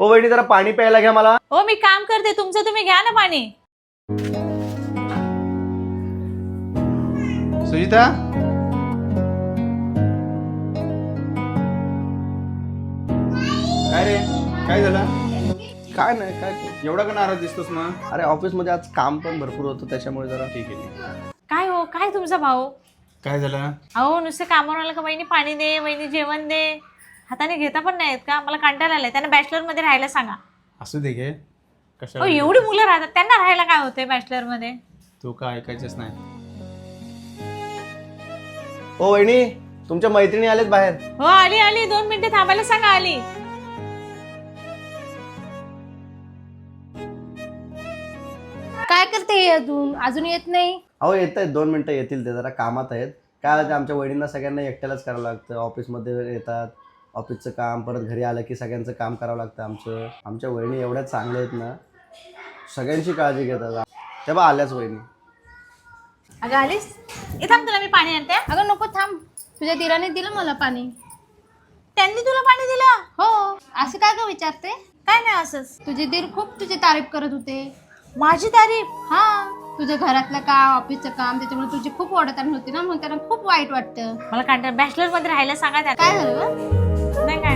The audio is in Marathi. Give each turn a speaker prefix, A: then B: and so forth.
A: हो वहिनी जरा पाणी प्यायला घ्या मला.
B: हो मी काम करते, तुमचं तुम्ही घ्या ना पाणी.
C: सुजिता काय रे काय झालं?
A: काय नाही काय.
C: एवढा का नाराज दिसतोस मग?
A: अरे ऑफिस मध्ये आज काम पण भरपूर होतं त्याच्यामुळे जरा.
C: ठीक आहे.
B: काय हो, काय तुमचा भाऊ?
C: काय झालं?
B: अहो नुसते कामावर आलं का वहिनी पाणी दे, वहिनी जेवण दे, हाताने घेता पण नाहीत का? मला कंटाळा आलाय. त्यांना बॅचलर मध्ये राहायला सांगा.
C: असू दे घे.
B: हो
C: कशाला
B: एवढी मुलं राहतात, त्यांना राहायला काय होतंय बॅचलर मध्ये?
C: तू काय ऐकायचंच नाही.
A: हो वहिनी तुमच्या मैत्रिणी आलेत बाहेर.
B: हो आली आली, 2 मिनिटं थांबायला सांगा. आली.
D: काय करते अजून येत नाही?
A: अहो येत आहेत 2 मिनिटं येतील, ते जरा कामात आहेत. काय होतं आमच्या वहिनींना सगळ्यांना एकट्यालाच करावं लागतं. ऑफिसमध्ये येतात, ऑफिसचं काम, परत घरी आलं की सगळ्यांचं काम करावं लागतं. आमच्या वहिनी एवढ्या चांगल्या आहेत ना, सगळ्यांची काळजी घेतात. तेव्हा आल्याच वहिनी.
B: अगं आलीस? थांब तुला मी पाणी आणते.
D: अगं नको थांब, तुझ्या दिराने दिलं मला पाणी.
B: त्यांनी तुला पाणी दिलं?
D: हो, असं काय ग विचारते?
B: काय नाही असंच.
D: तुझे दीर खूप तुझी तारीफ करत होते.
B: माझी तारीफ?
D: हा, तुझ्या घरातलं काम, ऑफिसचं काम, त्याच्यामुळे तुझी खूप ओढताण होती ना, म्हणून त्यांना खूप वाईट वाटतं.
B: मला कंटाळा. बॅचलर मध्ये राहायला सांगा. त्या
D: काय झालं ग?
B: नाही काय